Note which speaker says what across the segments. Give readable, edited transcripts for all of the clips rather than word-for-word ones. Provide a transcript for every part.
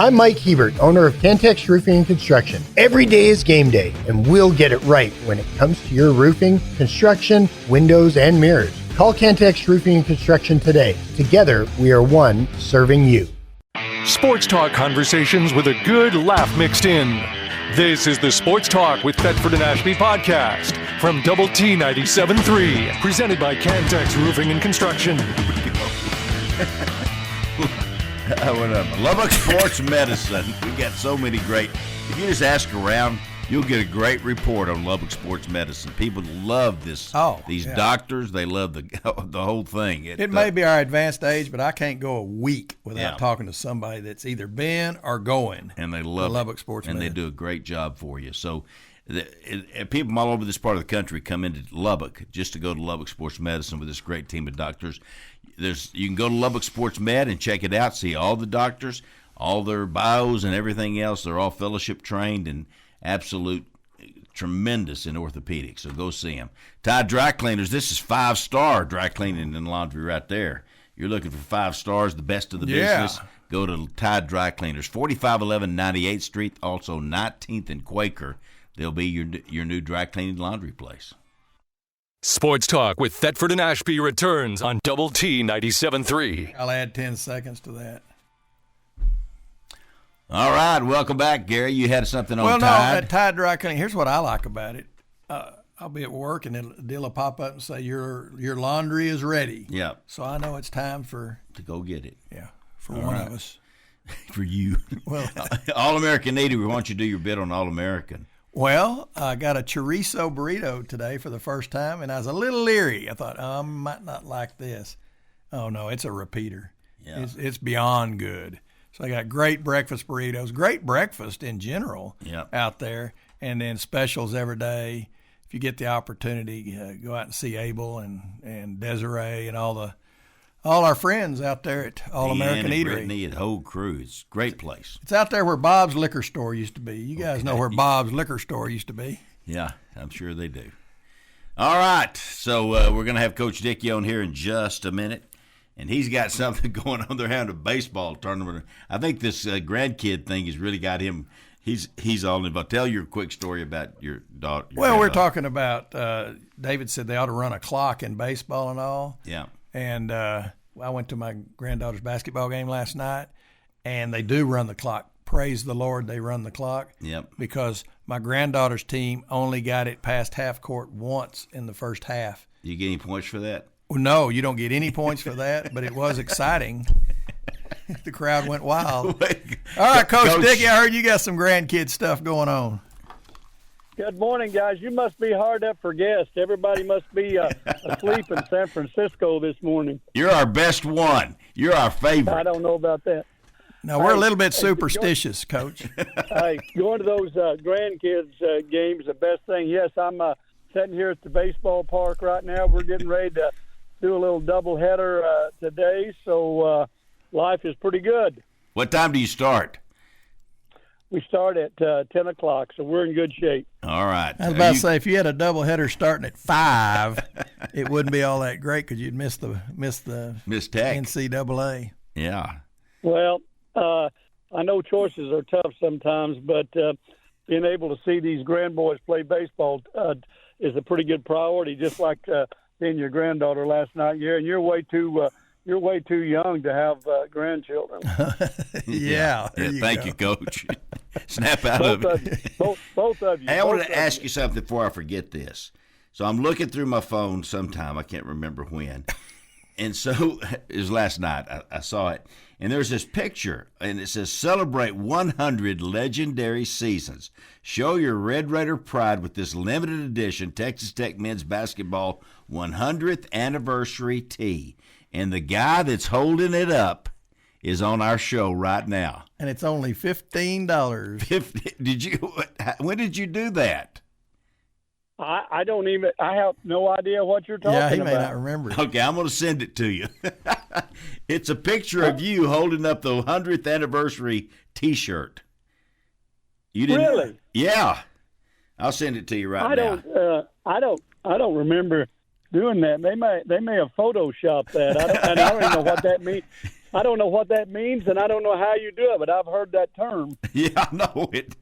Speaker 1: I'm Mike Hebert, owner of Cantex Roofing and Construction. Every day is game day, and we'll get it right when it comes to your roofing, construction, windows, and mirrors. Call Cantex Roofing and Construction today. Together, we are one serving you.
Speaker 2: Sports Talk conversations with a good laugh mixed in. This is the Sports Talk with Thetford and Ashby podcast from Double T 97.3, presented by Cantex Roofing and Construction.
Speaker 3: Lubbock Sports Medicine. We got so many great. If you just ask around, you'll get a great report on Lubbock Sports Medicine. People love this. These doctors, they love the whole thing.
Speaker 4: It may be our advanced age, but I can't go a week without talking to somebody that's either been or going.
Speaker 3: And they love
Speaker 4: Lubbock Sports Medicine.
Speaker 3: And they do a great job for you. So people from all over this part of the country come into Lubbock just to go to Lubbock Sports Medicine with this great team of doctors. You can go to Lubbock Sports Med and check it out, see all the doctors, all their bios and everything else. They're all fellowship trained and absolute tremendous in orthopedics, so go see them. Tide Dry Cleaners, this is 5-star dry cleaning and laundry right there. You're looking for 5 stars, the best of the business, go to Tide Dry Cleaners, 4511 98th Street, also 19th and Quaker. They'll be your new dry cleaning laundry place.
Speaker 2: Sports Talk with Thetford and Ashby returns on Double T 97.3.
Speaker 4: I'll add 10 seconds to that.
Speaker 3: All right, welcome back, Gary. You had something on Tide?
Speaker 4: Well, no, at Tide Dry Cleaning, here's what I like about it. I'll be at work, and a deal will pop up and say, your laundry is ready.
Speaker 3: Yeah.
Speaker 4: So I know it's time
Speaker 3: to go get it.
Speaker 4: Yeah, for all one of us.
Speaker 3: For you. Well, All-American Needy, we want you to do your bid on All-American.
Speaker 4: Well, I got a chorizo burrito today for the first time, and I was a little leery. I thought, I might not like this. Oh, no, it's a repeater. Yeah. It's beyond good. So I got great breakfast burritos, great breakfast in general out there, and then specials every day. If you get the opportunity, go out and see Abel and Desiree and all our friends out there at All-American Eatery.
Speaker 3: Brittany and the whole crew. It's a great place.
Speaker 4: It's out there where Bob's Liquor Store used to be. You guys know where Bob's Liquor Store used to be.
Speaker 3: Yeah, I'm sure they do. All right, so we're going to have Coach Dickey on here in just a minute, and he's got something going on. They're having a baseball tournament. I think this grandkid thing has really got him. He's all involved. Tell your quick story about your daughter.
Speaker 4: We're talking about David said they ought to run a clock in baseball and all.
Speaker 3: Yeah.
Speaker 4: And I went to my granddaughter's basketball game last night, and they do run the clock. Praise the Lord, they run the clock.
Speaker 3: Yep.
Speaker 4: Because my granddaughter's team only got it past half court once in the first half.
Speaker 3: Do you get any points for that?
Speaker 4: Well, no, you don't get any points for that, but it was exciting. The crowd went wild. All right, Coach Dickey, I heard you got some grandkid stuff going on.
Speaker 5: Good morning, guys. You must be hard up for guests. Everybody must be asleep in San Francisco this morning.
Speaker 3: You're our best one. You're our favorite.
Speaker 5: I don't know about that.
Speaker 4: No, we're a little bit superstitious, Coach.
Speaker 5: Hey, going to those grandkids games, the best thing. Yes, I'm sitting here at the baseball park right now. We're getting ready to do a little doubleheader today, so life is pretty good.
Speaker 3: What time do you start?
Speaker 5: We start at 10 o'clock, so we're in good shape.
Speaker 3: All right.
Speaker 4: I was about to say, if you had a doubleheader starting at 5, it wouldn't be all that great because you'd miss the
Speaker 3: tech.
Speaker 4: NCAA.
Speaker 3: Yeah.
Speaker 5: Well, I know choices are tough sometimes, but being able to see these grandboys play baseball is a pretty good priority, just like seeing your granddaughter last night. You're way too young to have grandchildren.
Speaker 4: Yeah.
Speaker 3: Thank you, Coach. Snap out of it.
Speaker 5: Both of you.
Speaker 3: Hey, I wanted to ask you something before I forget this. So I'm looking through my phone sometime. I can't remember when. And so it was last night. I saw it. And there's this picture, and it says, celebrate 100 legendary seasons. Show your Red Raider pride with this limited edition Texas Tech men's basketball 100th anniversary tee. And the guy that's holding it up is on our show right now.
Speaker 4: And it's only $15.
Speaker 3: When did you do that?
Speaker 5: I have no idea what you're talking about.
Speaker 4: Yeah, he may not remember.
Speaker 3: Okay, I'm going to send it to you. It's a picture of you holding up the 100th anniversary T-shirt. You didn't?
Speaker 5: Really?
Speaker 3: Yeah. I'll send it to you right now.
Speaker 5: I don't remember doing that. They may have photoshopped that. I don't even know what that means. I don't know what that means, and I don't know how you do it, but I've heard that term.
Speaker 3: Yeah, I know it.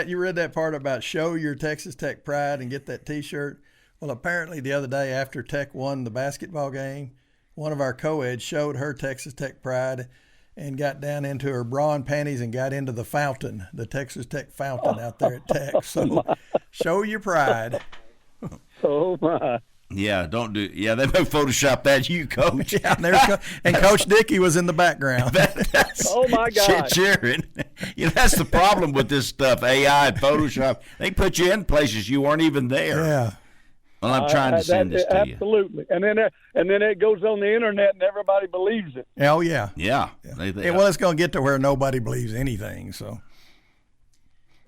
Speaker 4: You read that part about show your Texas Tech pride and get that T-shirt? Well, apparently the other day after Tech won the basketball game, one of our co-eds showed her Texas Tech pride and got down into her bra and panties and got into the fountain, the Texas Tech fountain out there at Tech. So show your pride.
Speaker 5: Oh, my.
Speaker 3: Yeah, don't do. Yeah, they may Photoshop that, you, Coach.
Speaker 4: Yeah, and Coach Dickey was in the background.
Speaker 5: Oh my God!
Speaker 3: Cheering. That's the problem with this stuff. AI and Photoshop. They put you in places you weren't even there.
Speaker 4: Yeah.
Speaker 3: Well, I'm trying to send this to you.
Speaker 5: Absolutely, and then it goes on the internet, and everybody believes it.
Speaker 4: Oh yeah.
Speaker 3: Yeah.
Speaker 4: Well, it's going to get to where nobody believes anything. So.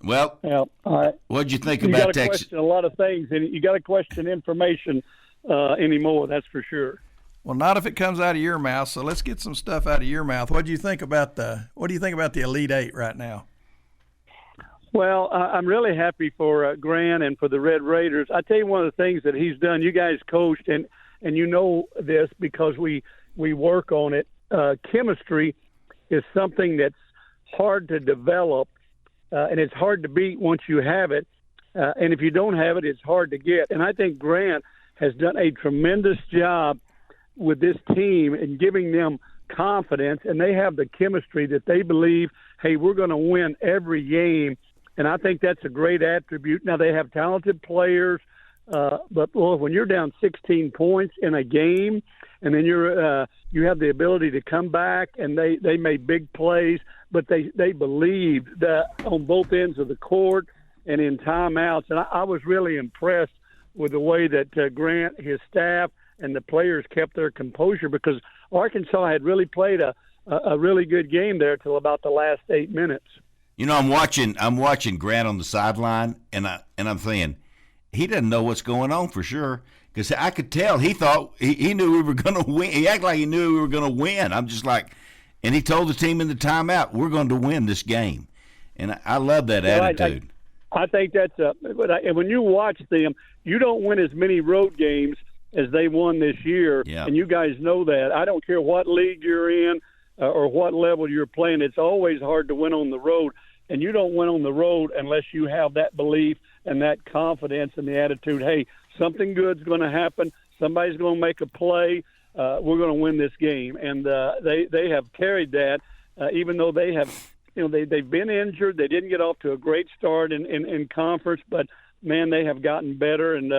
Speaker 3: Well,
Speaker 5: all right.
Speaker 3: What'd you think
Speaker 5: you
Speaker 3: about
Speaker 5: Texas? You got to question a lot of things, and you got to question information anymore. That's for sure.
Speaker 4: Well, not if it comes out of your mouth. So let's get some stuff out of your mouth. What do you think about the Elite Eight right now?
Speaker 5: Well, I'm really happy for Grant and for the Red Raiders. I tell you, one of the things that he's done. You guys coached, and you know this because we work on it. Chemistry is something that's hard to develop. And it's hard to beat once you have it. And if you don't have it, it's hard to get. And I think Grant has done a tremendous job with this team in giving them confidence. And they have the chemistry that they believe, hey, we're going to win every game. And I think that's a great attribute. Now, they have talented players. But, well, when you're down 16 points in a game and then you have the ability to come back and they made big plays, but they believed that on both ends of the court and in timeouts. And I was really impressed with the way that Grant, his staff, and the players kept their composure because Arkansas had really played a really good game there till about the last 8 minutes.
Speaker 3: You know, I'm watching Grant on the sideline, and I'm thinking he doesn't know what's going on for sure. Because I could tell he thought he knew we were going to win. He acted like he knew we were going to win. I'm just like, and he told the team in the timeout, we're going to win this game. And I love that attitude.
Speaker 5: I think that's and when you watch them, you don't win as many road games as they won this year.
Speaker 3: Yeah.
Speaker 5: And you guys know that. I don't care what league you're in or what level you're playing. It's always hard to win on the road. And you don't win on the road unless you have that belief and that confidence and the attitude, hey, something good's going to happen. Somebody's going to make a play. We're going to win this game. And they have carried that, even though they have, they've been injured. They didn't get off to a great start in conference, but, man, they have gotten better. And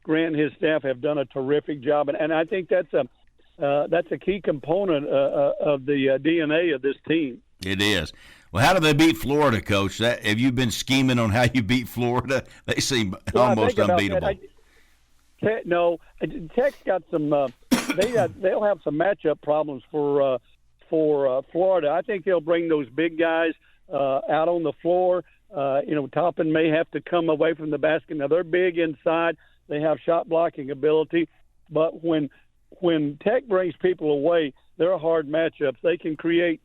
Speaker 5: Grant and his staff have done a terrific job. And I think that's a key component of the DNA of this team.
Speaker 3: It is. Well, how do they beat Florida, Coach? Have you been scheming on how you beat Florida? They seem almost unbeatable.
Speaker 5: No, Tech's got some. They'll have some matchup problems for Florida. I think they'll bring those big guys out on the floor. Toppin may have to come away from the basket. Now they're big inside. They have shot blocking ability, but when Tech brings people away, they're hard matchups. They can create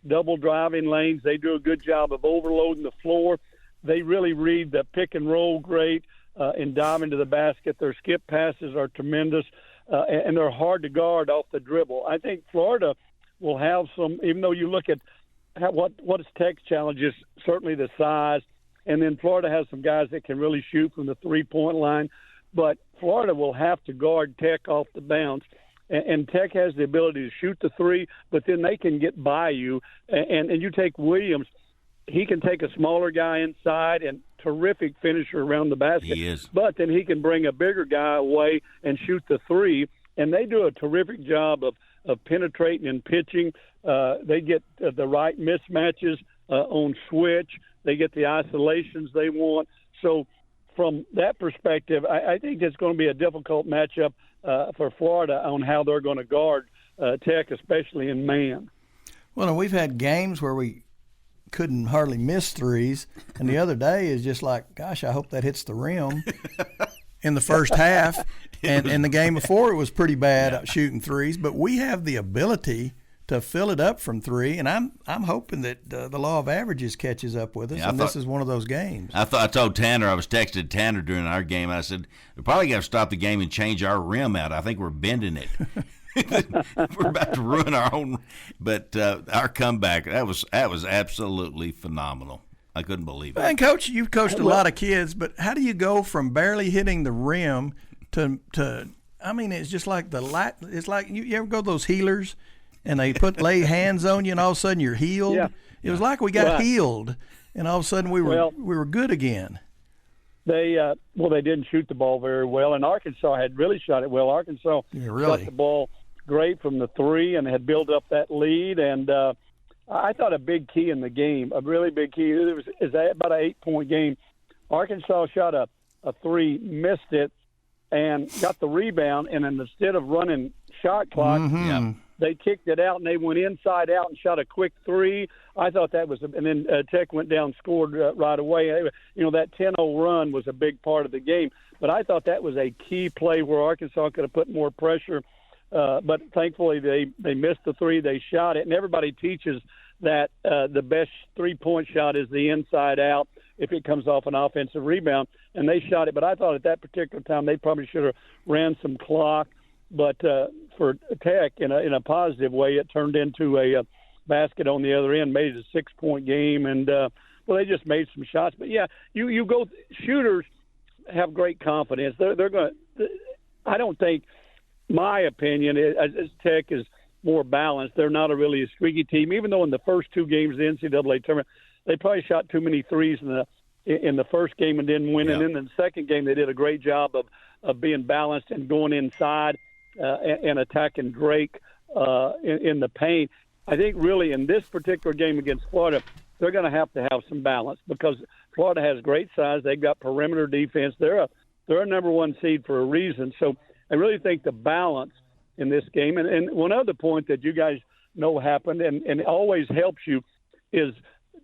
Speaker 5: double driving lanes. They do a good job of overloading the floor. They really read the pick and roll great and dive into the basket. Their skip passes are tremendous, and they're hard to guard off the dribble. I think Florida will have some, even though you look at what is Tech's challenge is certainly the size, and then Florida has some guys that can really shoot from the three-point line, but Florida will have to guard Tech off the bounce. And Tech has the ability to shoot the three, but then they can get by you. And you take Williams, he can take a smaller guy inside and terrific finisher around the basket.
Speaker 3: He is.
Speaker 5: But then he can bring a bigger guy away and shoot the three. And they do a terrific job of penetrating and pitching. They get the right mismatches on switch. They get the isolations they want. So from that perspective, I think it's going to be a difficult matchup for Florida on how they're going to guard Tech, especially in man.
Speaker 4: Well, we've had games where we couldn't hardly miss threes, and the other day is just like, gosh, I hope that hits the rim in the first half. And the game before it was pretty bad at shooting threes, but we have the ability to fill it up from three, and I'm hoping that the law of averages catches up with us, this is one of those games.
Speaker 3: I told Tanner, I was texting Tanner during our game, I said, we're probably going to stop the game and change our rim out. I think we're bending it. We're about to ruin our own. But our comeback, that was absolutely phenomenal. I couldn't believe it.
Speaker 4: And Coach, you've coached a lot of kids, but how do you go from barely hitting the rim to I mean, it's just like it's like you ever go to those healers and they lay hands on you and all of a sudden you're healed?
Speaker 5: Yeah.
Speaker 4: It was like we got healed and all of a sudden we were good again.
Speaker 5: They didn't shoot the ball very well, and Arkansas had really shot it well. Arkansas shot the ball great from the three and had built up that lead, and I thought a big key in the game, a really big key, is about an 8-point game. Arkansas shot a three, missed it, and got the rebound, and then instead of running shot clock, they kicked it out, and they went inside out and shot a quick three. I thought that was – and then Tech went down and scored right away. You know, that 10-0 run was a big part of the game. But I thought that was a key play where Arkansas could have put more pressure. But thankfully they missed the three. They shot it. And everybody teaches that the best three-point shot is the inside out if it comes off an offensive rebound. And they shot it. But I thought at that particular time they probably should have ran some clock. But for Tech, in a positive way, it turned into a basket on the other end, made it a 6-point game. And, they just made some shots. But, yeah, you go – shooters have great confidence. They're going to – I don't think – my opinion is Tech is more balanced. They're not really a streaky team, even though in the first two games of the NCAA tournament, they probably shot too many threes in the first game and didn't win. Yeah. And then in the second game, they did a great job of being balanced and going inside and attacking Drake in the paint. I think really in this particular game against Florida, they're going to have some balance because Florida has great size. They've got perimeter defense. They're a number one seed for a reason. So I really think the balance in this game, and one other point that you guys know happened and it always helps you is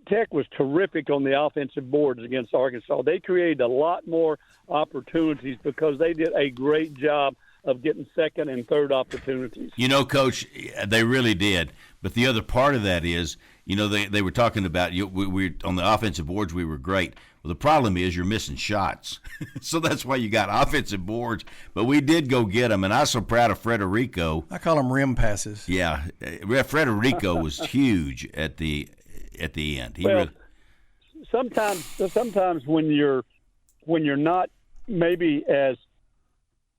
Speaker 5: Tech was terrific on the offensive boards against Arkansas. They created a lot more opportunities because they did a great job of getting second and third opportunities.
Speaker 3: You know, Coach, they really did. But the other part of that is, you know, they were talking about we on the offensive boards we were great. Well, the problem is you're missing shots. So that's why you got offensive boards. But we did go get them, and I was so proud of Frederico.
Speaker 4: I call them rim passes.
Speaker 3: Yeah. Frederico was huge at the end.
Speaker 5: Sometimes when you're not maybe as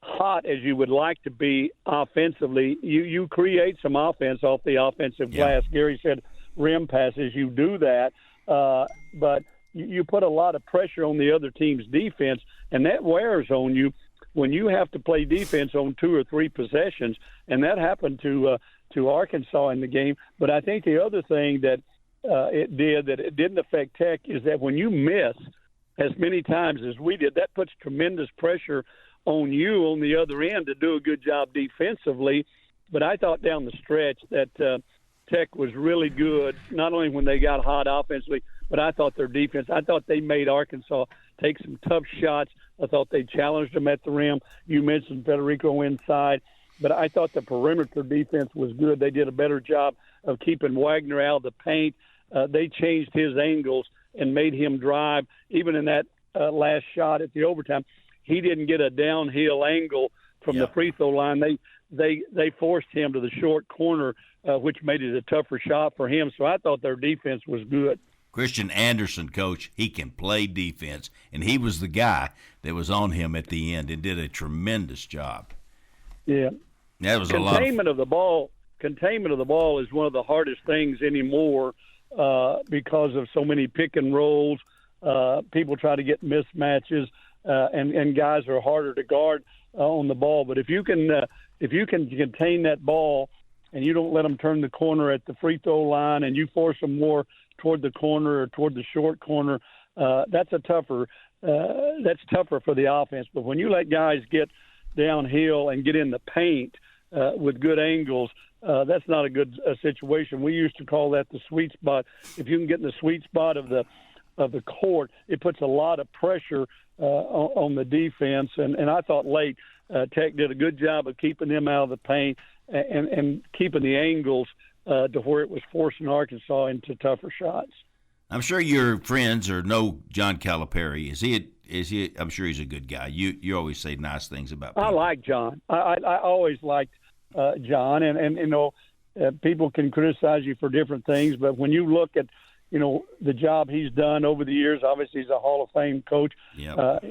Speaker 5: hot as you would like to be offensively, you create some offense off the offensive glass. Gary said rim passes, you do that, but you put a lot of pressure on the other team's defense, and that wears on you when you have to play defense on 2 or 3 possessions, and that happened to Arkansas in the game. But I think the other thing that it didn't affect Tech is that when you miss as many times as we did, that puts tremendous pressure on you on the other end to do a good job defensively. But I thought down the stretch that Tech was really good, not only when they got hot offensively, but I thought their defense, I thought they made Arkansas take some tough shots. I thought they challenged them at the rim. You mentioned Federico inside, but I thought the perimeter defense was good. They did a better job of keeping Wagner out of the paint. They changed his angles and made him drive. Even in that last shot at the overtime, he didn't get a downhill angle from the free throw line. They forced him to the short corner, which made it a tougher shot for him. So I thought their defense was good.
Speaker 3: Christian Anderson, Coach, he can play defense, and he was the guy that was on him at the end and did a tremendous job.
Speaker 5: Yeah.
Speaker 3: That was
Speaker 5: containment of the ball. Containment of the ball is one of the hardest things anymore because of so many pick and rolls. People try to get mismatches, and guys are harder to guard on the ball. But if you can contain that ball and you don't let them turn the corner at the free throw line and you force them more toward the corner or toward the short corner, that's tougher for the offense. But when you let guys get downhill and get in the paint with good angles, that's not a good situation. We used to call that the sweet spot. If you can get in the sweet spot of the court, it puts a lot of pressure on the defense. And I thought late Tech did a good job of keeping them out of the paint and keeping the angles to where it was forcing Arkansas into tougher shots.
Speaker 3: I'm sure your friends know John Calipari. Is he? I'm sure he's a good guy. You always say nice things about people.
Speaker 5: I like John. I always liked John, and people can criticize you for different things, but when you look at the job he's done over the years, obviously he's a Hall of Fame coach.
Speaker 3: Yep.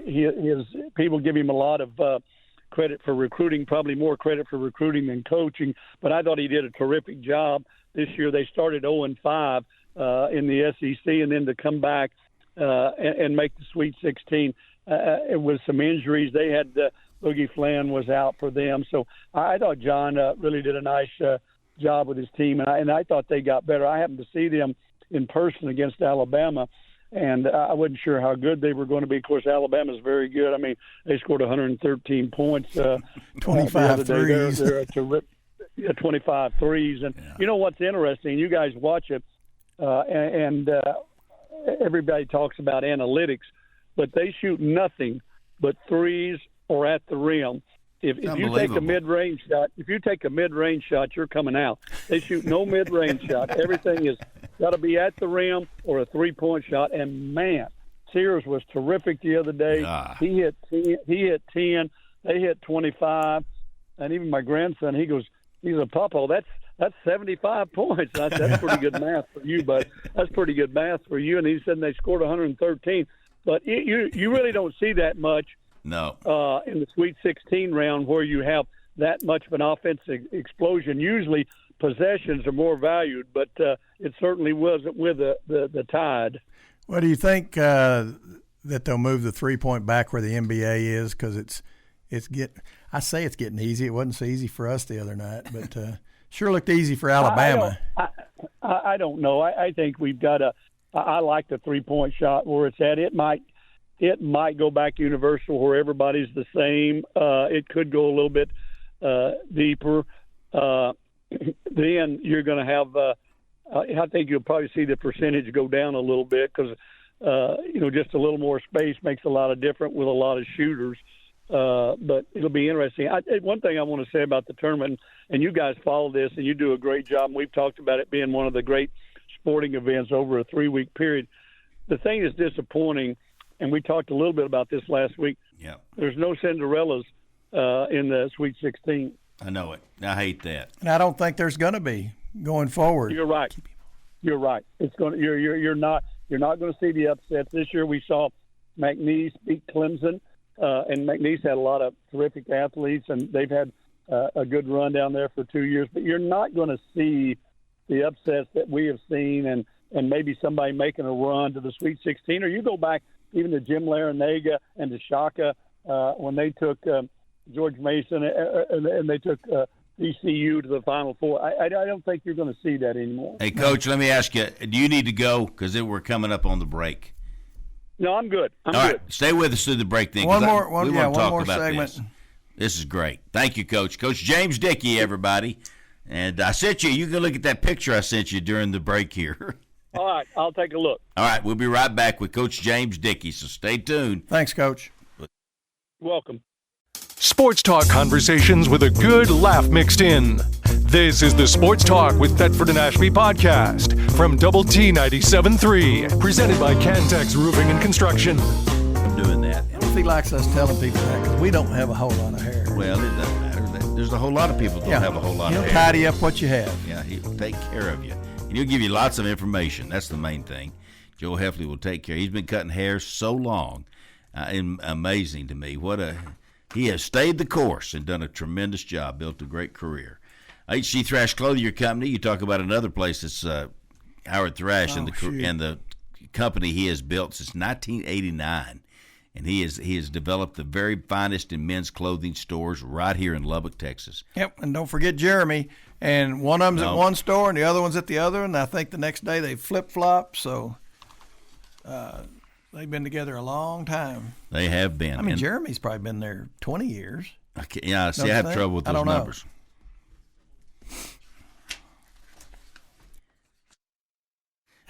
Speaker 5: People give him a lot of credit for recruiting, probably more credit for recruiting than coaching, but I thought he did a terrific job. This year they started 0-5 in the SEC, and then to come back and make the Sweet 16 with some injuries. They had Boogie Flan was out for them. So I thought John really did a nice job with his team, and I thought they got better. I happened to see them in person against Alabama, and I wasn't sure how good they were going to be. Of course, Alabama's very good. I mean, they scored 113 points.
Speaker 4: 25 threes.
Speaker 5: They're a terrific 25 threes. And you know what's interesting? You guys watch it, and everybody talks about analytics, but they shoot nothing but threes or at the rim. If you take a mid-range shot, you're coming out. They shoot no mid-range shot. Everything is got to be at the rim or a three-point shot. And man, Sears was terrific the other day. He hit 10. They hit 25. And even my grandson, he goes, he's a papa. That's 75 points. That's pretty good math for you, but that's pretty good math for you. And he said they scored 113. But you really don't see that much.
Speaker 3: No.
Speaker 5: In the Sweet 16 round where you have that much of an offensive explosion. Usually possessions are more valued, but it certainly wasn't with the Tide.
Speaker 4: Well, do you think that they'll move the three-point back where the NBA is? Because it's getting easy. It wasn't so easy for us the other night, but sure looked easy for Alabama.
Speaker 5: I don't know. I think we've got I like the three-point shot where it's at. It might go back universal where everybody's the same. It could go a little bit deeper. Then you're going to have I think you'll probably see the percentage go down a little bit because, just a little more space makes a lot of difference with a lot of shooters. But it'll be interesting. One thing I want to say about the tournament, and you guys follow this, and you do a great job, and we've talked about it being one of the great sporting events over a 3-week period. The thing is disappointing, and we talked a little bit about this last week.
Speaker 3: Yeah.
Speaker 5: There's no Cinderellas in the Sweet 16.
Speaker 3: I know it. I hate that.
Speaker 4: And I don't think there's going to be going forward.
Speaker 5: You're right. It's going. You're not going to see the upsets this year. We saw McNeese beat Clemson, and McNeese had a lot of terrific athletes, and they've had a good run down there for 2 years. But you're not going to see the upsets that we have seen, and maybe somebody making a run to the Sweet 16. Or you go back even to Jim Larinaga and to Shaka when they took George Mason and they took ECU to the Final Four. I don't think you're going to see that anymore.
Speaker 3: Hey, Coach, let me ask you, do you need to go? Because we're coming up on the break.
Speaker 5: No, I'm good.
Speaker 3: All right, stay with us through the break then.
Speaker 4: One more
Speaker 3: segment. This is great. Thank you, Coach. Coach James Dickey, everybody. And I sent you can look at that picture I sent you during the break here.
Speaker 5: All right, I'll take a look.
Speaker 3: All right, we'll be right back with Coach James Dickey, so stay tuned.
Speaker 4: Thanks, Coach.
Speaker 5: Welcome.
Speaker 2: Sports Talk conversations with a good laugh mixed in. This is the Sports Talk with Thetford and Ashby podcast from Double T 97.3, presented by Cantex Roofing and Construction.
Speaker 3: I'm doing that.
Speaker 4: I don't know if he likes us telling people that because we don't have a whole lot of hair.
Speaker 3: Well, it doesn't matter. There's a whole lot of people that don't have a whole lot of hair.
Speaker 4: He'll tidy up what you have.
Speaker 3: Yeah, he'll take care of you. And he'll give you lots of information. That's the main thing. Joe Heffley will take care. He's been cutting hair so long. Amazing to me. He has stayed the course and done a tremendous job, built a great career. HC Thrash Clothing Company, you talk about another place that's Howard Thrash and the company he has built since 1989. And he has developed the very finest in men's clothing stores right here in Lubbock, Texas.
Speaker 4: Yep, and don't forget Jeremy. And one of them's at one store and the other one's at the other, and I think the next day they flip-flop, so they've been together a long time.
Speaker 3: They have been.
Speaker 4: I mean, Jeremy's probably been there 20 years.
Speaker 3: I have trouble with those numbers.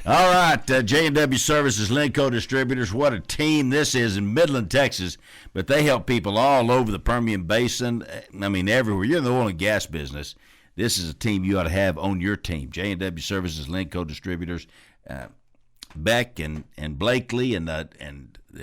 Speaker 3: All right, J&W Services, Linco Distributors. What a team this is in Midland, Texas. But they help people all over the Permian Basin. I mean, everywhere. You're in the oil and gas business. This is a team you ought to have on your team. J&W Services, Linco Distributors. Beck and Blakely and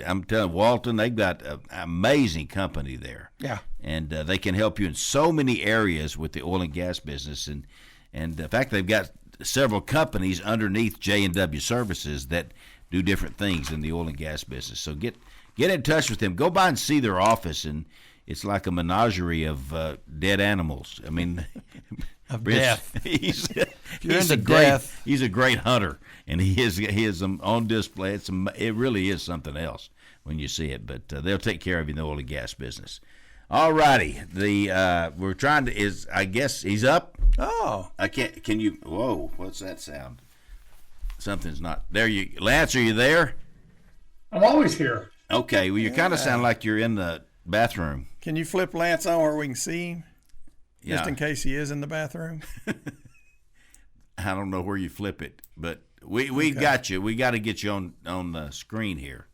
Speaker 3: I'm telling Walton, they've got an amazing company there.
Speaker 4: Yeah.
Speaker 3: And they can help you in so many areas with the oil and gas business. And in fact, they've got several companies underneath J&W Services that do different things in the oil and gas business. So get in touch with them. Go by and see their office, and it's like a menagerie of dead animals. I mean,
Speaker 4: of death.
Speaker 3: He's
Speaker 4: death.
Speaker 3: He's a great hunter, and he is on display. It really is something else when you see it. But they'll take care of you in the oil and gas business. All righty, we're trying to I guess he's up.
Speaker 4: Oh,
Speaker 3: I can't. Can you? Whoa, what's that sound? Something's not there. Lance, are you there?
Speaker 6: I'm always here.
Speaker 3: Okay, well, you kind of sound like you're in the bathroom.
Speaker 4: Can you flip Lance on where we can see him?
Speaker 3: Yeah.
Speaker 4: Just in case he is in the bathroom.
Speaker 3: I don't know where you flip it, but we got you. We got to get you on the screen here.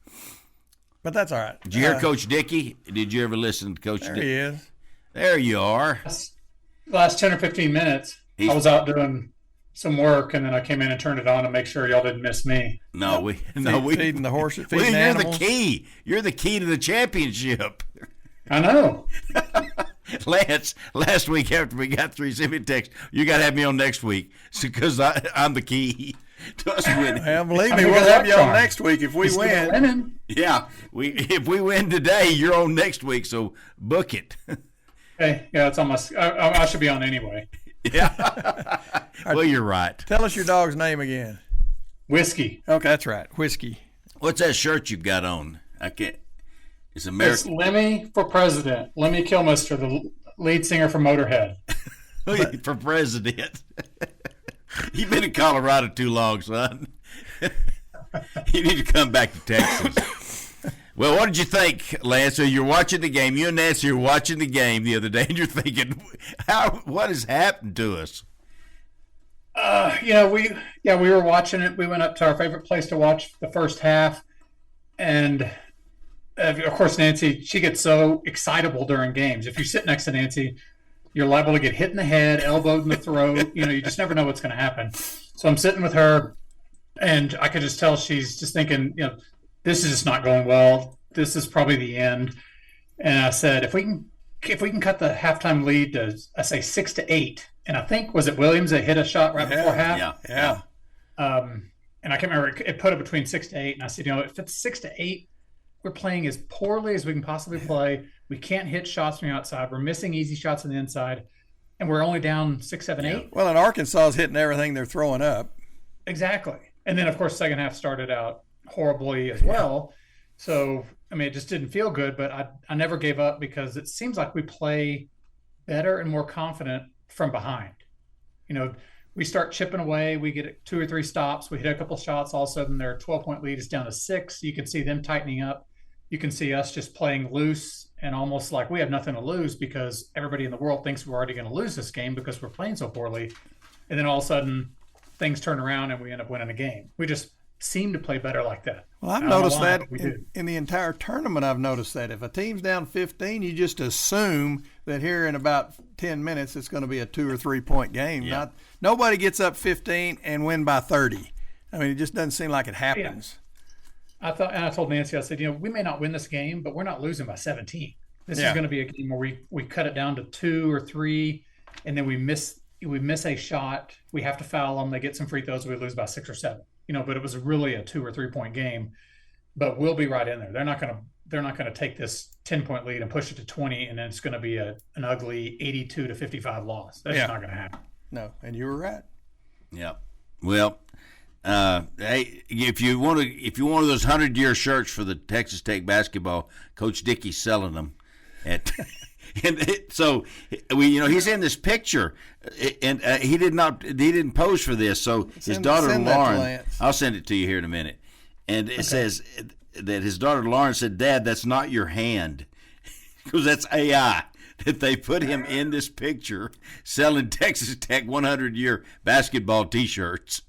Speaker 4: But that's all right.
Speaker 3: Did you hear Coach Dickey? Did you ever listen to Coach Dickey?
Speaker 4: There he is.
Speaker 3: There you are.
Speaker 6: Last 10 or 15 minutes, I was out doing some work, and then I came in and turned it on to make sure y'all didn't miss me.
Speaker 3: We
Speaker 4: feeding the horses, feeding
Speaker 3: you're
Speaker 4: animals.
Speaker 3: The key. You're the key to the championship.
Speaker 6: I know.
Speaker 3: Lance, last week after we got through, sent me a text. You got to have me on next week because I'm the key to us winning.
Speaker 4: Well, believe me, we'll have you on next week if we win.
Speaker 6: Winning.
Speaker 3: Yeah, if we win today, you're on next week. So book it.
Speaker 6: Hey, yeah, it's almost. I should be on anyway.
Speaker 3: Yeah. Well, you're right.
Speaker 4: Tell us your dog's name again.
Speaker 6: Whiskey.
Speaker 4: Okay, that's right. Whiskey.
Speaker 3: What's that shirt you've got on? I can't. It's
Speaker 6: It's
Speaker 3: American.
Speaker 6: Lemmy for president. Lemmy Kilmister, the lead singer for Motorhead.
Speaker 3: For president. You've been in Colorado too long, son. You need to come back to Texas. Well, what did you think, Lance? So you're watching the game. You and Nancy were watching the game the other day, and you're thinking, what has happened to us?
Speaker 6: We were watching it. We went up to our favorite place to watch the first half, and of course, Nancy, she gets so excitable during games. If you sit next to Nancy, you're liable to get hit in the head, elbowed in the throat. You just never know what's going to happen. So I'm sitting with her, and I could just tell she's just thinking, this is just not going well. This is probably the end. And I said, if we can cut the halftime lead to, I say 6-8, and I think was it Williams that hit a shot right before half?
Speaker 3: Yeah.
Speaker 6: And I can't remember. It put it between 6-8, and I said, if it's 6-8. We're playing as poorly as we can possibly play. We can't hit shots from the outside. We're missing easy shots on the inside, and we're only down 6, 7, 8.
Speaker 4: Well, and Arkansas is hitting everything they're throwing up.
Speaker 6: Exactly. And then, of course, second half started out horribly as well. So, it just didn't feel good, but I never gave up because it seems like we play better and more confident from behind. We start chipping away. We get 2 or 3 stops. We hit a couple shots. All of a sudden, their 12-point lead is down to 6. You can see them tightening up. You can see us just playing loose and almost like we have nothing to lose because everybody in the world thinks we're already going to lose this game because we're playing so poorly. And then all of a sudden, things turn around and we end up winning a game. We just seem to play better like that.
Speaker 4: Well, I've noticed that in the entire tournament. I've noticed that if a team's down 15, you just assume that here in about 10 minutes it's going to be a 2 or 3 point game.
Speaker 3: Yeah.
Speaker 4: Nobody gets up 15 and win by 30. It just doesn't seem like it happens.
Speaker 6: Yeah. I told Nancy, I said, we may not win this game, but we're not losing by 17. This is going to be a game where we cut it down to 2 or 3, and then we miss a shot. We have to foul them. They get some free throws. We lose by 6 or 7. But it was really a 2 or 3 point game. But we'll be right in there. They're not going to take this 10-point lead and push it to 20, and then it's going to be an ugly 82-55 loss. That's just not going to happen.
Speaker 4: No, and you were right.
Speaker 3: Yeah. Well, hey, if you want one of those 100-year shirts for the Texas Tech basketball, Coach Dickey's selling them so he's in this picture, and he didn't pose for this. So his daughter Lauren, I'll send it to you here in a minute, and it says that his daughter Lauren said, "Dad, that's not your hand," because that's AI. That they put him in this picture selling Texas Tech 100-year basketball T-shirts,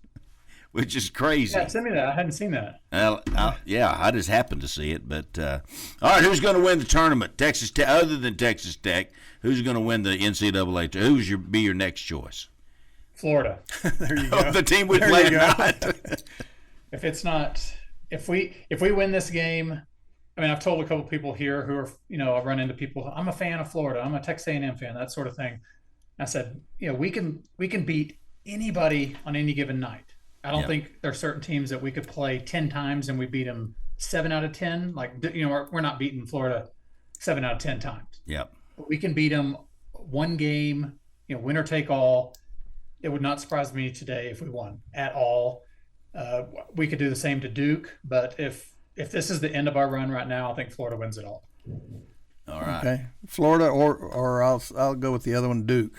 Speaker 3: which is crazy.
Speaker 6: Yeah, send me that. I hadn't seen that.
Speaker 3: I just happened to see it. But all right, who's going to win the tournament? Texas Tech, other than Texas Tech, who's going to win the NCAA? Who's be your next choice?
Speaker 6: Florida.
Speaker 4: There you go.
Speaker 3: The team we played tonight.
Speaker 6: If we win this game, I mean, I've told a couple people here who are, I run into people. I'm a fan of Florida. I'm a Texas A&M fan, that sort of thing. I said, we can beat anybody on any given night. I don't think there are certain teams that we could play 10 times and we beat them 7 out of 10. Like, we're not beating Florida 7 out of 10 times.
Speaker 3: Yep.
Speaker 6: But we can beat them one game, winner take all. It would not surprise me today if we won at all. We could do the same to Duke, but if this is the end of our run right now, I think Florida wins it all.
Speaker 3: All right.
Speaker 4: Okay, Florida or I'll go with the other one, Duke.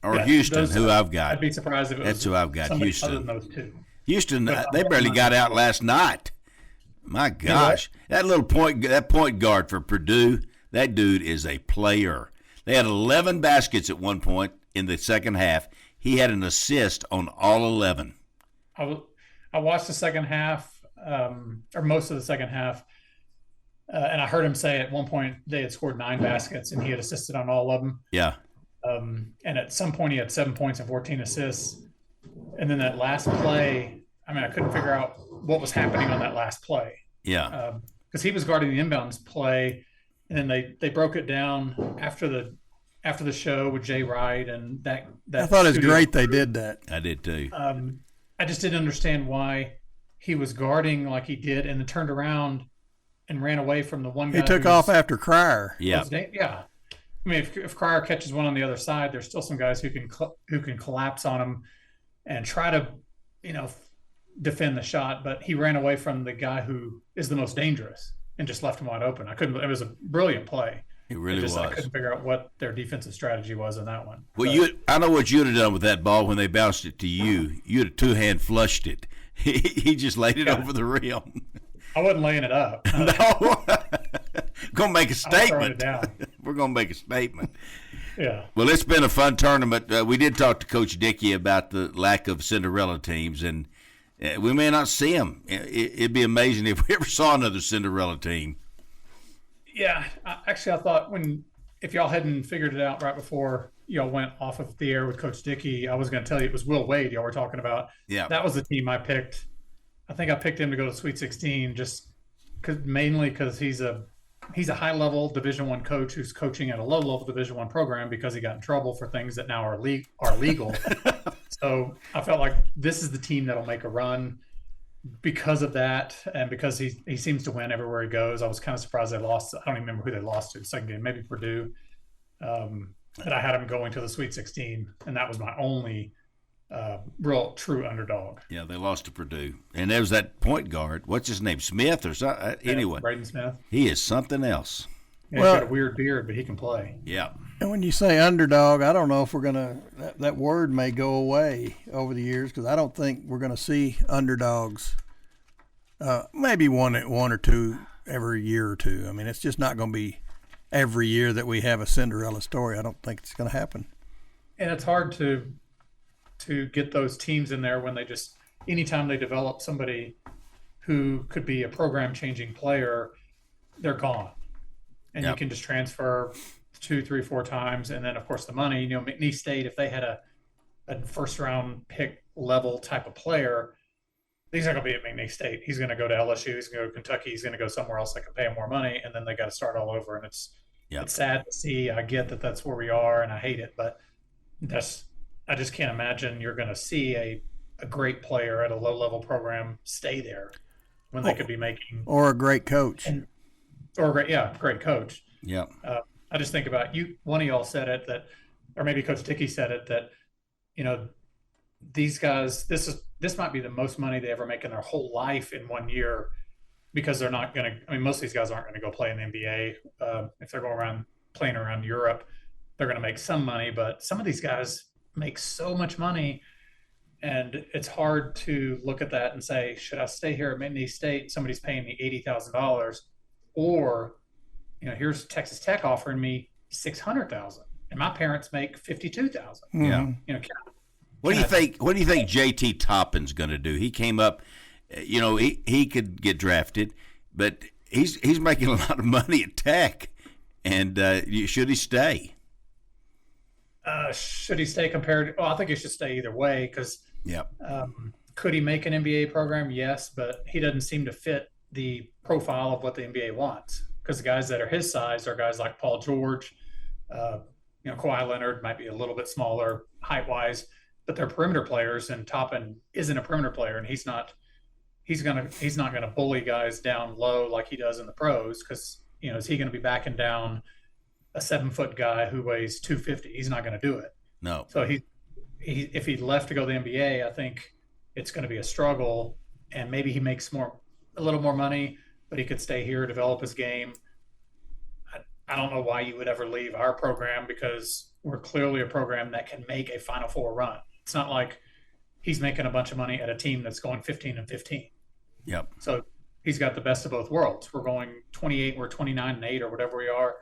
Speaker 3: Or Houston, who I've got.
Speaker 6: I'd be surprised if it was
Speaker 3: That's who I've got, Houston.
Speaker 6: Other than those two.
Speaker 3: Houston, they barely got out last night. My gosh, that point guard for Purdue, that dude is a player. They had 11 baskets at one point in the second half. He had an assist on all 11.
Speaker 6: I watched the second half, or most of the second half, and I heard him say at one point they had scored 9 baskets and he had assisted on all of them.
Speaker 3: Yeah.
Speaker 6: And at some point he had 7 points and 14 assists. And then that last play, I couldn't figure out what was happening on that last play.
Speaker 3: Yeah.
Speaker 6: Because he was guarding the inbounds play, and then they broke it down after the show with Jay Wright and that.
Speaker 4: I thought it was great they did that.
Speaker 3: I did too.
Speaker 6: I just didn't understand why he was guarding like he did, and then turned around and ran away from the one guy.
Speaker 4: He took off after Cryer.
Speaker 6: Yeah. Yeah. I mean, if Cryer catches one on the other side, there's still some guys who can collapse on him and try to, defend the shot. But he ran away from the guy who is the most dangerous and just left him wide open. It was a brilliant play.
Speaker 3: It really was.
Speaker 6: I couldn't figure out what their defensive strategy was in that one.
Speaker 3: Well, I know what you'd have done with that ball when they bounced it to you. You'd have two-hand flushed it. He just laid it over the rim.
Speaker 6: I wasn't laying it up.
Speaker 3: No. Going to make a statement. We're going to make a statement.
Speaker 6: Yeah.
Speaker 3: Well, it's been a fun tournament. We did talk to Coach Dickey about the lack of Cinderella teams, and we may not see them. It'd be amazing if we ever saw another Cinderella team.
Speaker 6: Yeah. I thought if y'all hadn't figured it out right before y'all went off of the air with Coach Dickey, I was going to tell you it was Will Wade y'all were talking about.
Speaker 3: Yeah.
Speaker 6: That was the team I picked. I think I picked him to go to Sweet 16 mainly because he's a high-level Division I coach who's coaching at a low-level Division I program because he got in trouble for things that now are legal. So I felt like this is the team that'll make a run because of that, and because he seems to win everywhere he goes. I was kind of surprised they lost. I don't even remember who they lost to the second game, maybe Purdue. But I had him going to the Sweet 16, and that was my only real true underdog.
Speaker 3: Yeah, they lost to Purdue. And there was that point guard. What's his name? Smith or something? Anyway.
Speaker 6: Braden Smith.
Speaker 3: He is something else.
Speaker 6: Yeah, he's got a weird beard, but he can play.
Speaker 3: Yeah.
Speaker 4: And when you say underdog, I don't know if we're going to – that word may go away over the years because I don't think we're going to see underdogs maybe one or two every year or two. I mean, it's just not going to be every year that we have a Cinderella story. I don't think it's going to happen.
Speaker 6: And it's hard to get those teams in there when anytime they develop somebody who could be a program-changing player, they're gone. And you can just transfer 2, 3, 4 times. And then, of course, the money. McNeese State, if they had a first-round pick level type of player, he's not going to be at McNeese State. He's going to go to LSU. He's going to go to Kentucky. He's going to go somewhere else that can pay him more money. And then they got to start all over. And it's sad to see. I get that that's where we are, and I hate it. But I just can't imagine you're going to see a great player at a low-level program stay there when they could be making –
Speaker 4: or a great coach.
Speaker 6: Great coach.
Speaker 3: Yeah.
Speaker 6: I just think about one of y'all said it or maybe Coach Dickey said it, that, these guys, this might be the most money they ever make in their whole life in 1 year because they're not going to – most of these guys aren't going to go play in the NBA. If they're going around playing around Europe, they're going to make some money. But some of these guys make so much money, and it's hard to look at that and say, should I stay here at McNeese State? Somebody's paying me $80,000. Or, here's Texas Tech offering me $600,000, and my parents make $52,000.
Speaker 3: Yeah. What do you think? What do you think JT Toppin's going to do? He came up, he could get drafted, but he's making a lot of money at Tech, and should he stay?
Speaker 6: Should he stay compared? I think he should stay either way because. Could he make an NBA program? Yes, but he doesn't seem to fit the profile of what the NBA wants. Because the guys that are his size are guys like Paul George, Kawhi Leonard might be a little bit smaller height-wise, but they're perimeter players, and Toppin isn't a perimeter player, and he's not gonna bully guys down low like he does in the pros. Because is he going to be backing down a 7-foot guy who weighs 250? He's not going to do it.
Speaker 3: No.
Speaker 6: So if he left to go to the NBA, I think it's going to be a struggle, and maybe he makes a little more money, but he could stay here, develop his game. I don't know why you would ever leave our program, because we're clearly a program that can make a Final Four run. It's not like he's making a bunch of money at a team that's going 15-15.
Speaker 3: Yep.
Speaker 6: So he's got the best of both worlds. We're going 28, we're 29-8 or whatever we are,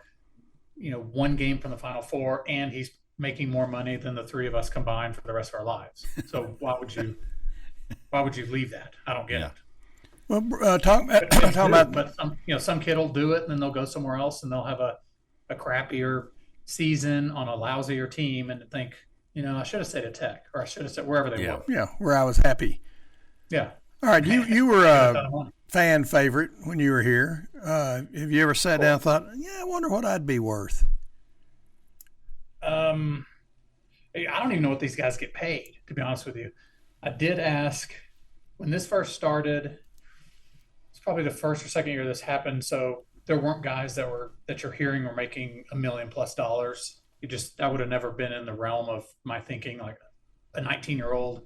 Speaker 6: one game from the Final Four, and he's making more money than the three of us combined for the rest of our lives. So why would you leave that? I don't get it.
Speaker 4: Well, talk about.
Speaker 6: But some kid will do it, and then they'll go somewhere else, and they'll have a crappier season on a lousier team, and think, I should have stayed at Tech, or I should have stayed wherever they were.
Speaker 4: Yeah, where I was happy.
Speaker 6: Yeah.
Speaker 4: All right, you were a fan favorite when you were here. Have you ever sat down and thought, I wonder what I'd be worth?
Speaker 6: I don't even know what these guys get paid, to be honest with you. I did ask when this first started. It's probably the first or second year this happened. So there weren't guys that you're hearing were making $1 million+ dollars. That would have never been in the realm of my thinking. Like a 19-year-old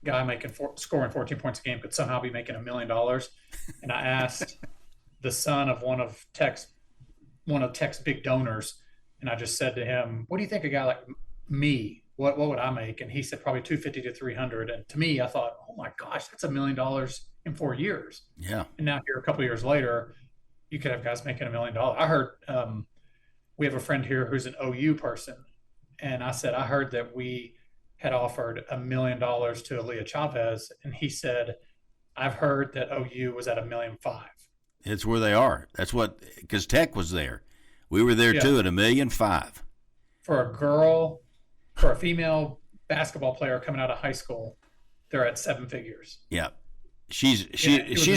Speaker 6: guy scoring 14 points a game could somehow be making $1 million. And I asked the son of one of Tech's big donors, and I just said to him, "What do you think a guy like me? What would I make?" And he said probably 250 to 300. And to me, I thought, "Oh my gosh, that's $1 million in 4 years."
Speaker 3: Yeah.
Speaker 6: And now here, a couple of years later, you could have guys making $1 million. I heard we have a friend here who's an OU person, and I said I heard that we had offered $1 million to Aaliyah Chavez, and he said, "I've heard that OU was at $1.5 million."
Speaker 3: It's where they are. That's because Tech was there. We were there too at $1.5 million.
Speaker 6: For a female basketball player coming out of high school, they're at 7 figures.
Speaker 3: Yeah. She's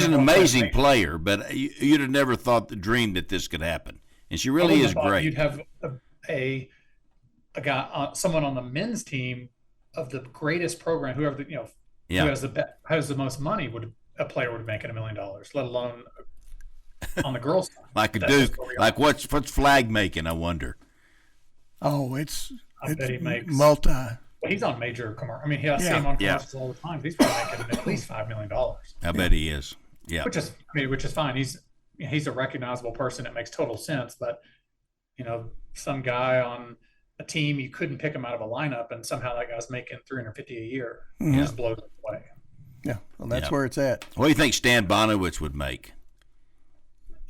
Speaker 3: an amazing player, but you'd have never dreamed that this could happen. And she really is great.
Speaker 6: You'd have a guy, someone on the men's team of the greatest program, who has the most money, a player would make $1 million, let alone on the girls' side.
Speaker 3: Like a Duke. Like what's Flag making, I wonder?
Speaker 4: Oh,
Speaker 6: I bet he makes
Speaker 4: multi.
Speaker 6: Well, he's on major commercial. I mean, I see him on commercials all the time. He's probably making at least $5 million.
Speaker 3: I bet he is. Yeah.
Speaker 6: Which is fine. He's a recognizable person. It makes total sense. But some guy on a team, you couldn't pick him out of a lineup, and somehow that guy's making $350 a year. It just blows it away.
Speaker 4: Yeah, well, that's where it's at.
Speaker 3: What do you think Stan Bonowitz would make?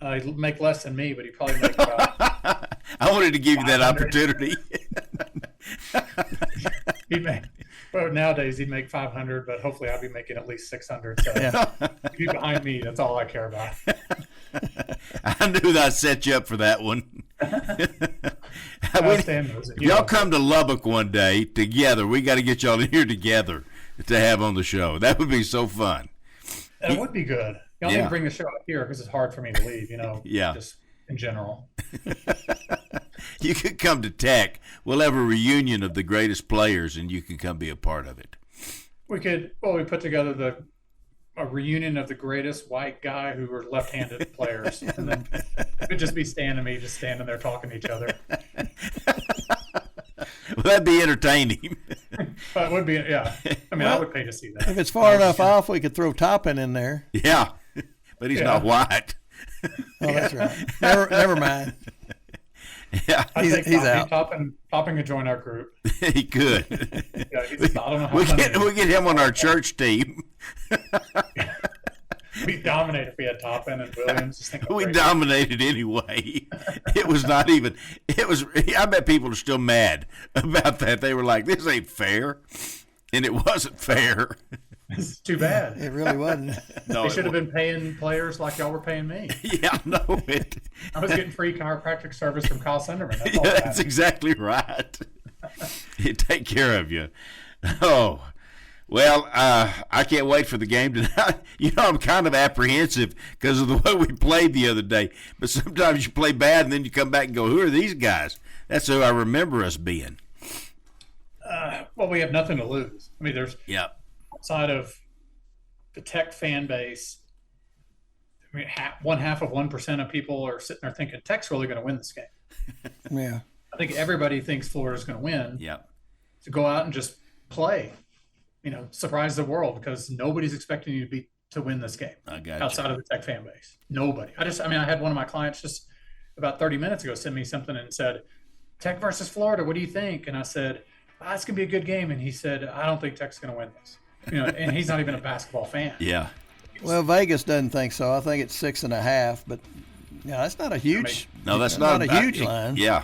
Speaker 6: He'd make less than me, but he'd probably make about.
Speaker 3: I wanted to give you that opportunity.
Speaker 6: Nowadays he'd make 500, but hopefully I'd be making at least 600. So he'd be behind me. That's all I care about.
Speaker 3: I knew that I'd set you up for that one. Y'all come to Lubbock one day together. We got to get y'all in here together to have on the show. That would be so fun.
Speaker 6: It would be good. Y'all need to bring the show up here because it's hard for me to leave, just in general.
Speaker 3: You could come to Tech. We'll have a reunion of the greatest players, and you can come be a part of it.
Speaker 6: We put together a reunion of the greatest white guy who were left-handed players. And then it would just be Stan and me just standing there talking to each other.
Speaker 3: Well, that'd be entertaining.
Speaker 6: But it would be, yeah. I mean, I would pay to see that.
Speaker 4: If it's far enough off, we could throw Toppin in there.
Speaker 3: Yeah, but he's not white.
Speaker 4: Oh, that's right. Never mind.
Speaker 3: Yeah,
Speaker 4: he's out.
Speaker 6: Toppin could join our group.
Speaker 3: He could.
Speaker 6: Yeah, I don't know how
Speaker 3: we get him on our church team.
Speaker 6: We dominate if we had Toppin and Williams.
Speaker 3: We dominated anyway. It was not even. It was. I bet people are still mad about that. They were like, "This ain't fair," and it wasn't fair.
Speaker 6: It's too bad.
Speaker 4: It really wasn't.
Speaker 6: No, they should have been paying players like y'all were paying me.
Speaker 3: Yeah, no,
Speaker 6: I was getting free chiropractic service from Kyle Cinderella.
Speaker 3: That's exactly right. He'd take care of you. Oh, Well, I can't wait for the game tonight. I'm kind of apprehensive because of the way we played the other day. But sometimes you play bad and then you come back and go, who are these guys? That's who I remember us being.
Speaker 6: Well, we have nothing to lose. I mean, there's outside of the Tech fan base, I mean, one half of 1% of people are sitting there thinking Tech's really going to win this game.
Speaker 4: Yeah.
Speaker 6: I think everybody thinks Florida's going to win.
Speaker 3: Yeah.
Speaker 6: To go out and just play, surprise the world because nobody's expecting you to win this game.
Speaker 3: I got
Speaker 6: outside of the Tech fan base. Nobody. I had one of my clients just about 30 minutes ago send me something and said, Tech versus Florida, what do you think? And I said, it's going to be a good game. And he said, I don't think Tech's going to win this. And he's not even a basketball fan.
Speaker 3: Yeah.
Speaker 4: Well, Vegas doesn't think so. I think it's 6.5, but that's not a huge.
Speaker 3: That's not
Speaker 4: a huge line.
Speaker 3: Yeah.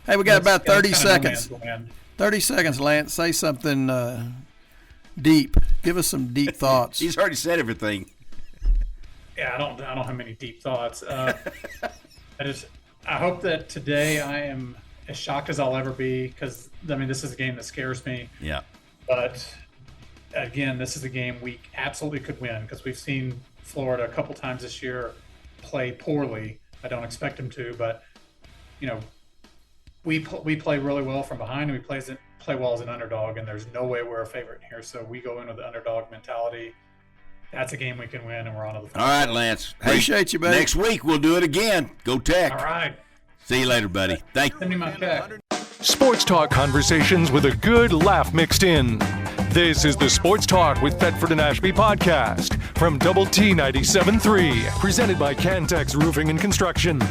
Speaker 4: Hey, we got about 30
Speaker 6: kind of
Speaker 4: seconds.
Speaker 6: no man's land.
Speaker 4: 30 seconds, Lance. Say something deep. Give us some deep thoughts.
Speaker 3: He's already said everything.
Speaker 6: Yeah, I don't have many deep thoughts. I hope that today I am as shocked as I'll ever be because this is a game that scares me.
Speaker 3: Yeah.
Speaker 6: But again, this is a game we absolutely could win because we've seen Florida a couple times this year play poorly. I don't expect them to, but we play really well from behind, and we play well as an underdog, and there's no way we're a favorite here. So we go in with the underdog mentality. That's a game we can win, and we're on to the final.
Speaker 3: All right, Lance.
Speaker 4: Appreciate you, buddy.
Speaker 3: Next week we'll do it again. Go Tech.
Speaker 6: All right.
Speaker 3: See you later, buddy. Thank you.
Speaker 6: Send me my check.
Speaker 2: Sports Talk conversations with a good laugh mixed in. This is the Sports Talk with Thetford and Ashby podcast from Double T 97.3, presented by Cantex Roofing and Construction.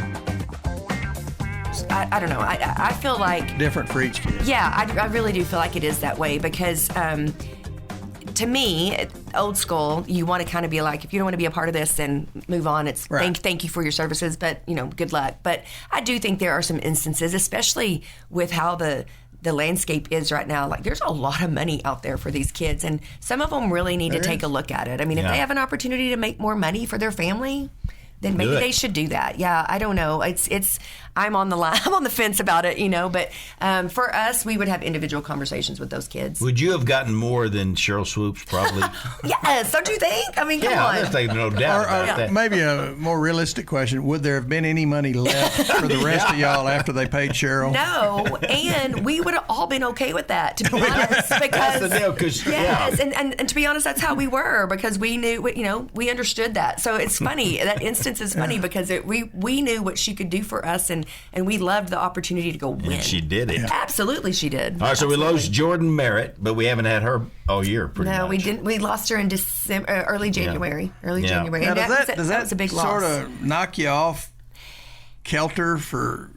Speaker 7: I don't know. I feel like
Speaker 4: different for each kid.
Speaker 7: Yeah, I really do feel like it is that way because to me, old school, you want to kind of be like, if you don't want to be a part of this, then move on. It's
Speaker 4: right.
Speaker 7: Thank you for your services, but good luck. But I do think there are some instances, especially with how the landscape is right now. Like there's a lot of money out there for these kids, and some of them really need to take a look at it. I mean, if they have an opportunity to make more money for their family, then maybe they should do that. Yeah, I don't know. I'm on the line. I'm on the fence about it, But for us, we would have individual conversations with those kids.
Speaker 3: Would you have gotten more than Cheryl Swoops? Probably.
Speaker 7: Yes, don't you think? I mean, come on.
Speaker 3: There's no doubt about that.
Speaker 4: Maybe a more realistic question: would there have been any money left for the rest of y'all after they paid Cheryl?
Speaker 7: No, and we would have all been okay with that, to be honest. Because
Speaker 3: that's the deal.
Speaker 7: Yes, and to be honest, that's how we were because we knew, we understood that. So it's funny. That instance is funny because we knew what she could do for us, and we loved the opportunity to go win.
Speaker 3: And she did it.
Speaker 7: Absolutely, she did.
Speaker 3: All right, so we lost Jordan Merritt, but we haven't had her all year, pretty much.
Speaker 7: No, we didn't. We lost her in December, early January. January.
Speaker 4: Now,
Speaker 7: And
Speaker 4: does that
Speaker 7: was a big loss.
Speaker 4: sort of knock you off kilter for?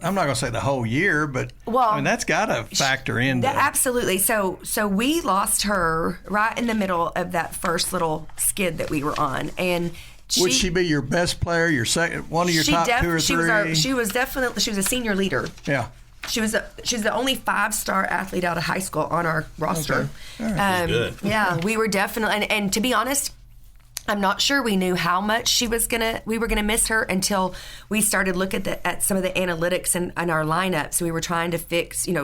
Speaker 4: I'm not going to say the whole year, but that's got to factor in.
Speaker 7: Absolutely. So we lost her right in the middle of that first little skid that we were on, and.
Speaker 4: Would she be your best player, your second, one of your top two or three?
Speaker 7: She was a senior leader.
Speaker 4: Yeah.
Speaker 7: She was the only 5-star athlete out of high school on our roster.
Speaker 4: Okay. All right.
Speaker 3: Good.
Speaker 7: Yeah, we were definitely, and to be honest, I'm not sure we knew how much we were gonna miss her until we started looking at some of the analytics and our lineups. So we were trying to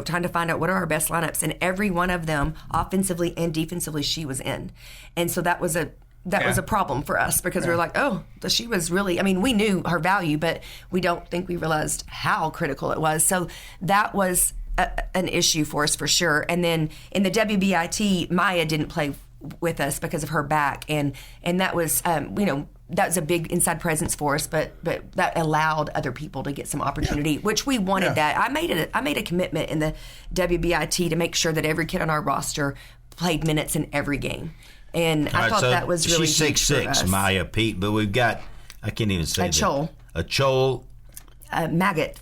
Speaker 7: trying to find out what are our best lineups, and every one of them, offensively and defensively, she was in, and so that was a problem for us because we were like, she was really, we knew her value, but we don't think we realized how critical it was. So that was an issue for us for sure. And then in the WBIT, Maya didn't play with us because of her back. And that was, that was a big inside presence for us, but that allowed other people to get some opportunity, which we wanted that. I made a commitment in the WBIT to make sure that every kid on our roster played minutes in every game. And I thought that was really huge for us.
Speaker 3: She's 6'6", Maya Pete, but we've got, I can't even say that. A Chol.
Speaker 7: Maggot.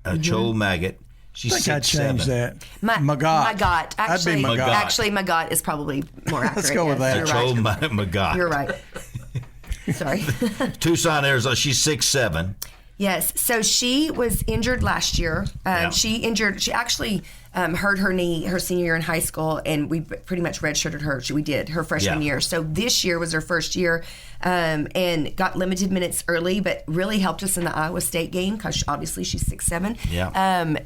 Speaker 3: A Chol Maggot. She's 6'7".
Speaker 4: I think I'd change that.
Speaker 7: Magot.
Speaker 4: Actually,
Speaker 7: I'd be
Speaker 4: Magot.
Speaker 7: Actually, Magot is probably more accurate.
Speaker 4: Let's go with that.
Speaker 7: You're right.
Speaker 3: Magot.
Speaker 7: You're right. Sorry.
Speaker 3: Tucson, Arizona. She's 6'7".
Speaker 7: Yes. So she was injured last year. She actually hurt her knee her senior year in high school, and we pretty much redshirted her. We did her freshman year. So this year was her first year, and got limited minutes early, but really helped us in the Iowa State game because obviously she's 6'7".
Speaker 3: Yeah.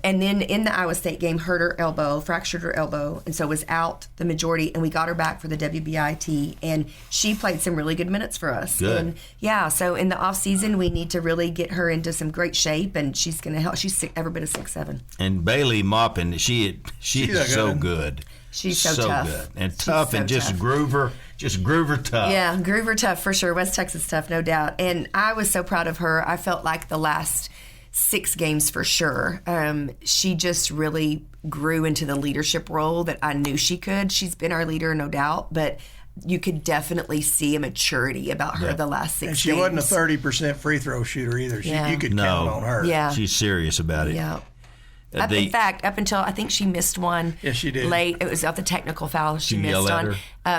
Speaker 7: And then in the Iowa State game, fractured her elbow, and so was out the majority. And we got her back for the WBIT, and she played some really good minutes for us.
Speaker 3: Good.
Speaker 7: And yeah, so in the off season, we need to really get her into some great shape, and she's going to help. She's every bit of 6'7".
Speaker 3: And Bailey Maupin, she is so good.
Speaker 7: She's so tough.
Speaker 3: Good and
Speaker 7: She's
Speaker 3: tough,
Speaker 7: so
Speaker 3: and just
Speaker 7: tough.
Speaker 3: groover tough.
Speaker 7: Yeah, groover tough for sure. West Texas tough, no doubt. And I was so proud of her. I felt like the last 6 games for sure, she just really grew into the leadership role that I knew she could. She's been our leader, no doubt, but you could definitely see a maturity about her the last 6
Speaker 4: And she
Speaker 7: games.
Speaker 4: wasn't a 30% free throw shooter either. You could count on her.
Speaker 7: Yeah.
Speaker 3: She's serious about it.
Speaker 7: Yeah. In fact, up until I think she missed one.
Speaker 4: Yes, she did.
Speaker 7: Late. It was off the technical foul she
Speaker 3: Did you
Speaker 7: missed
Speaker 3: yell at
Speaker 7: on.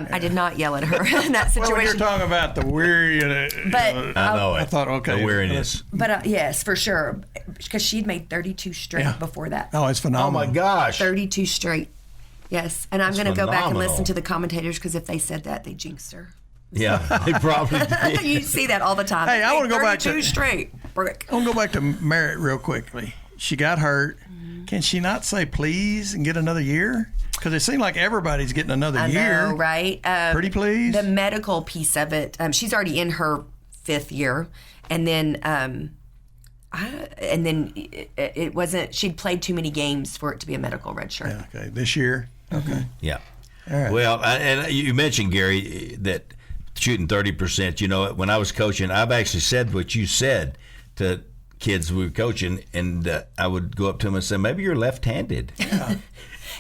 Speaker 3: her?
Speaker 7: I did not yell at her in that situation.
Speaker 4: Well, when you're talking about the weary,
Speaker 7: But
Speaker 3: I know it.
Speaker 4: I thought, okay.
Speaker 3: The weariness.
Speaker 7: But yes, for sure, because she'd made 32 straight before that.
Speaker 4: Oh, it's phenomenal.
Speaker 3: Oh my gosh.
Speaker 7: 32 straight. Yes, and I'm going to go back and
Speaker 3: phenomenal.
Speaker 7: listen to the commentators because if they said that, they jinxed her.
Speaker 3: Yeah, they probably did.
Speaker 7: You see that all the time.
Speaker 4: Hey, I
Speaker 7: They
Speaker 4: wanna go back to-
Speaker 7: 32 straight. Brick.
Speaker 4: I want to go back to Merritt real quickly. She got hurt. Can she not say please and get another year? Because it seemed like everybody's getting another year.
Speaker 7: I know, right?
Speaker 4: Pretty please.
Speaker 7: The medical piece of it. She's already in her 5th year, and then it wasn't. She'd played too many games for it to be a medical redshirt.
Speaker 4: Yeah, okay, this year. Okay.
Speaker 3: Yeah.
Speaker 4: All right.
Speaker 3: Well, and you mentioned, Gary, that shooting 30%. You know, when I was coaching, I've actually said what you said to kids we were coaching, and I would go up to them and say, maybe you're left-handed.
Speaker 4: Yeah.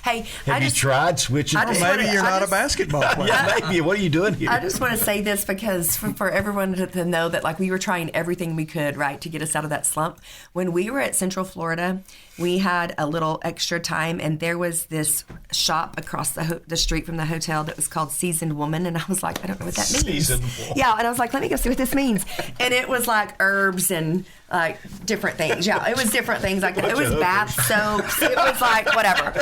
Speaker 7: Hey,
Speaker 3: Have you tried switching?
Speaker 7: I just
Speaker 4: Maybe
Speaker 7: wanna-
Speaker 4: you're
Speaker 7: I
Speaker 4: not
Speaker 7: just-
Speaker 4: a basketball player.
Speaker 3: Yeah, maybe. What are you doing here?
Speaker 7: I just want to say this because for everyone to know that like we were trying everything we could, right, to get us out of that slump. When we were at Central Florida, we had a little extra time, and there was this shop across the street from the hotel that was called Seasoned Woman, and I was like, I don't know what that means.
Speaker 3: Seasoned Woman.
Speaker 7: Yeah, and I was like, let me go see what this means. And it was like herbs and like different things. Yeah, it was different things like that. It was bath soaps. It was like whatever.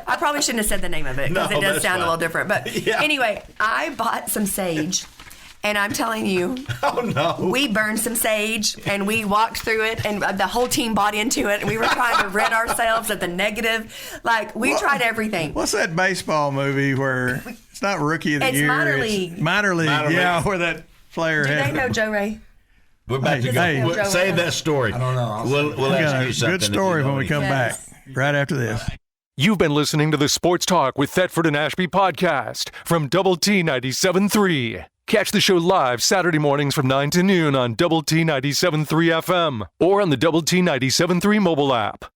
Speaker 7: I probably shouldn't have said the name of it because
Speaker 3: No,
Speaker 7: it does
Speaker 3: that's
Speaker 7: sound a
Speaker 3: fine.
Speaker 7: little different. But
Speaker 3: Yeah.
Speaker 7: anyway, I bought some sage. And I'm telling you,
Speaker 3: Oh, no.
Speaker 7: we burned some sage and we walked through it, and the whole team bought into it. And we were trying to rid ourselves of the negative. Like, we tried everything.
Speaker 4: What's that baseball movie where it's not Rookie of the
Speaker 7: It's
Speaker 4: Year?
Speaker 7: Minor League.
Speaker 4: Minor League,
Speaker 3: Minor
Speaker 4: yeah,
Speaker 3: League.
Speaker 4: where that player
Speaker 7: Do
Speaker 4: had.
Speaker 7: they know Joe Ray?
Speaker 3: We're about to go.
Speaker 4: Hey,
Speaker 3: We'll save that story. I don't know. We'll
Speaker 4: We
Speaker 3: ask
Speaker 4: got
Speaker 3: you
Speaker 4: a
Speaker 3: something.
Speaker 4: good
Speaker 3: if you
Speaker 4: story
Speaker 3: know
Speaker 4: when we come
Speaker 3: anything.
Speaker 4: back, right after this.
Speaker 2: You've been listening to the Sports Talk with Thetford and Ashby podcast from Double T 97.3. Catch the show live Saturday mornings from 9 to noon on Double T 97.3 FM or on the Double T 97.3 mobile app.